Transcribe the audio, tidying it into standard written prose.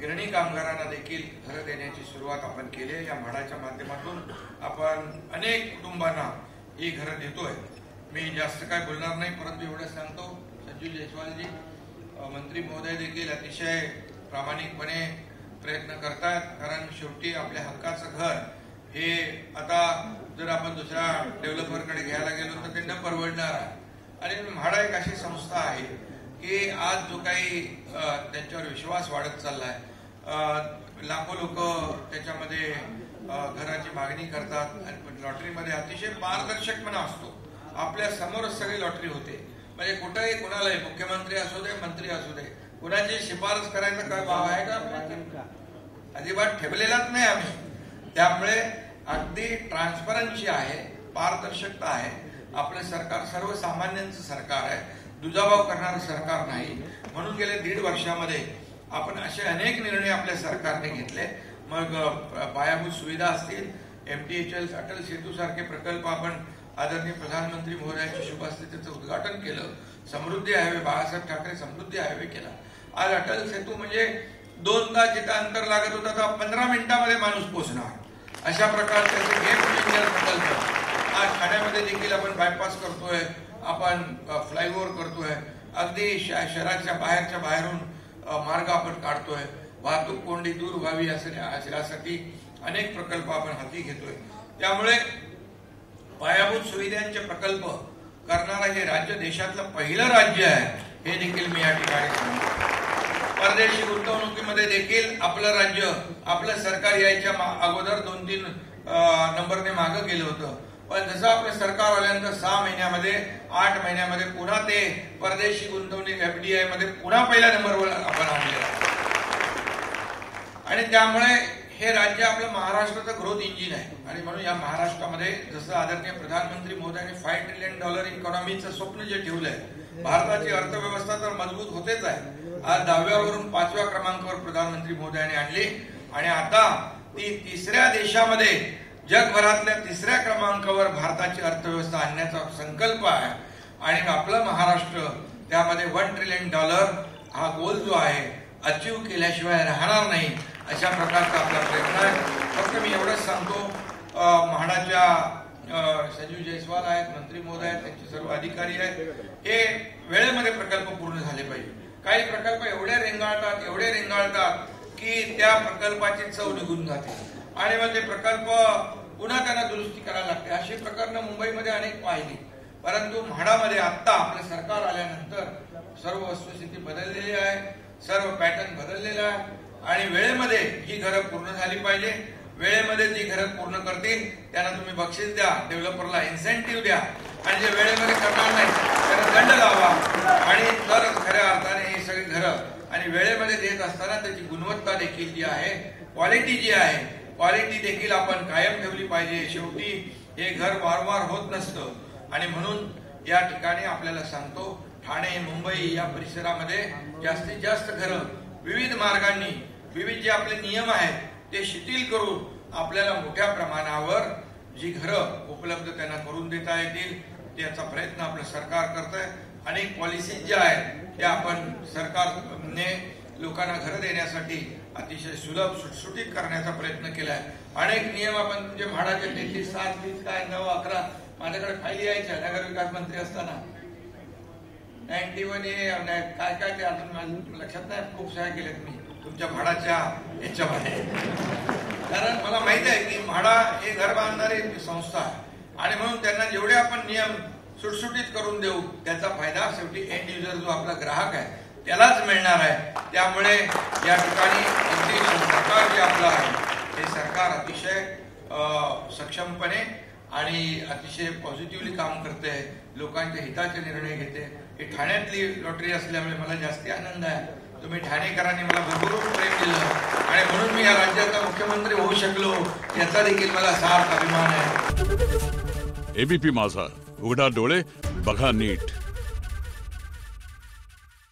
गिरणी कामगारांना देखील घरं देण्याची सुरुवात आपण केली आहे। या म्हाडाच्या माध्यमातून आपण अनेक कुटुंबांना ही घरं देतोय। मी जास्त काय बोलणार नाही, परंतु एवढं सांगतो, संजू जयस्वालजी मंत्री महोदय देखील अतिशय प्रामाणिकपणे प्रयत्न करतात, कारण शेवटी आपल्या हक्काचं घर हे आता जर आपण दुसऱ्या डेव्हलपरकडे घ्यायला गेलो तर ते न परवडणार आहे। आणि म्हाडा एक अशी संस्था आहे की आज जो काही त्यांच्यावर विश्वास वाढत चाललाय, लाखो लोक त्याच्यामध्ये घराची मागणी करतात आणि लॉटरीमध्ये अतिशय पारदर्शकपणा असतो। आपल्या समोरच सगळी लॉटरी होते, म्हणजे कुठेही कुणालाही, मुख्यमंत्री असू दे, मंत्री असू दे, कुणाची शिफारस करायचा काय भाव आहे का? अजिबात ठेवलेलाच नाही आम्ही। त्यामुळे अगदी ट्रान्सपरन्सी आहे, पारदर्शकता आहे। आपलं सरकार सर्वसामान्यांचं सरकार आहे, दुजाभाव करणारं सरकार नाही। म्हणून गेल्या 1.5 वर्षामध्ये आपण असे अनेक निर्णय आपल्या सरकारने घेतले। मग पायाभूत सुविधा असतील, MTHL अटल सेतू सारखे प्रकल्प आपण आदरणीय प्रधानमंत्री महोदयांच्या शुभ हस्ते त्याचं उद्घाटन केलं। समृद्धी हायवे, बाळासाहेब ठाकरे समृद्धी हायवे केला। आज अटल सेतू म्हणजे 2 तास जिथं अंतर लागत होतं आता 15 मिनिटांमध्ये माणूस पोहोचणार, अशा प्रकारचे गेम चेंजर प्रकल्प आज ठाण्यामध्ये देखील आपण बायपास करतोय, आपण फ्लायओव्हर करतोय, अगदी शहराच्या बाहेरून मार्ग आपण काढतोय, वाहतूक कोंडी दूर व्हावी यासाठी अनेक प्रकल्प आपण हाती घेतोय। त्यामुळे पायाभूत सुविधांचे प्रकल्प करणारा हे राज्य देशातलं पहिलं राज्य आहे, हे देखील मी या ठिकाणी सांगतो। परदेशी गुंतवणुकीमध्ये देखील आपलं राज्य, आपलं सरकार यायच्या अगोदर 2-3 नंबरने मागं गेलं होतं, पण जसं आपलं सरकार आल्यानंतर 6 महिन्यामध्ये 8 महिन्यामध्ये पुन्हा ते परदेशी गुंतवणूक FDI मध्ये पुन्हा पहिल्या नंबरवर आपण आणले। आणि त्यामुळे हे राज्य आपलं महाराष्ट्राचं ग्रोथ इंजिन आहे। आणि म्हणून या महाराष्ट्रामध्ये जसं आदरणीय प्रधानमंत्री मोदयांनी $5 ट्रिलियन इकॉनॉमीचं स्वप्न जे ठेवलंय, भारताची अर्थव्यवस्था तर मजबूत होतेच आहे। आज 10व्यावरून 5व्या क्रमांकावर प्रधानमंत्री मोदयांनी आणली आणि आता ती 3ऱ्या देशामध्ये, जगभरातल्या 3ऱ्या क्रमांकावर भारताची अर्थव्यवस्था आणण्याचा संकल्प आहे। आणि आपलं महाराष्ट्र त्यामध्ये $1 ट्रिलियन हा गोल जो आहे अचीव केल्याशिवाय राहणार नाही, अशा प्रकारचा आपला प्रयत्न आहे। फक्त मी एवढंच सांगतो, म्हाडाच्या संजू जयस्वाल आहेत, मंत्री महोदय आहेत, त्यांचे सर्व अधिकारी आहेत, हे वेळेमध्ये प्रकल्प पूर्ण झाले पाहिजे। काही प्रकल्प एवढे रेंगाळतात की त्या प्रकल्पाची चव निघून जाते आणि मग ते प्रकल्प पुन्हा त्यांना दुरुस्ती करायला लागते। अशी प्रकरणं मुंबईमध्ये अनेक पाहिली, परंतु म्हाडामध्ये आता आपलं सरकार आल्यानंतर सर्व वस्तुस्थिती बदललेली आहे, सर्व पॅटर्न बदललेला आहे आणि वेळेमध्ये ही घरं पूर्ण झाली पाहिजे। वेळेमध्ये जी घरं पूर्ण करतील त्यांना तुम्ही बक्षीस द्या, डेव्हलपरला इन्सेंटिव्ह द्या, आणि जे वेळेमध्ये करणार नाही त्यांना दंड लावा। आणि तर खऱ्या अर्थाने ही सगळी घरं आणि वेळेमध्ये देत असताना त्याची गुणवत्ता देखील जी आहे, क्वालिटी जी आहे, क्वालिटी देखील आपण कायम ठेवली पाहिजे। शेवटी हे घर वारंवार होत नसतं आणि म्हणून या ठिकाणी आपल्याला सांगतो, ठाणे, मुंबई या परिसरामध्ये जास्तीत जास्त घरं विविध मार्गांनी, विविध जे आपले नियम आहेत ते शिथिल करून आपल्याला मोठ्या प्रमाणावर जी घरं उपलब्ध त्यांना करून देता येतील त्याचा प्रयत्न आपलं सरकार करत आहे। अनेक पॉलिसीज ज्या आहेत त्या आपण सरकारने लोकांना घरं देण्यासाठी अतिशय सुलभ, सुटसुटीत करण्याचा प्रयत्न केलाय। अनेक नियम आपण म्हणजे म्हाडाचे 33, 7, 30 काय 9, 11 माझ्याकडे फायली यायच्या नगर विकास मंत्री असताना 91 काय ते अजून माझ्या लक्षात नाही, खूप सह्या केल्यात मी तुमच्या म्हाडाच्या याच्यामध्ये, कारण मला माहित आहे की म्हाडा हे घर बांधणारी संस्था आहे आणि म्हणून त्यांना जेवढे आपण नियम सुटसुटीत करून देऊ त्याचा फायदा शेवटी एंड युजर जो आपला ग्राहक आहे त्यालाच मिळणार आहे। त्यामुळे या ठिकाणी सरकार जे आपलं आहे हे सरकार अतिशय सक्षमपणे आणि अतिशय पॉझिटिव्हली काम करते, लोकांच्या हिताचे निर्णय घेते। ही ठाण्यातली लॉटरी असल्यामुळे मला जास्ती आनंद आहे। तुम्ही ठाणेकरांनी मला भरभरून प्रेम दिलं आणि म्हणून मी या राज्याचा मुख्यमंत्री होऊ शकलो, याचा देखील मला सार्थ अभिमान आहे। ABP माझा, उघडा डोळे बघा नीट।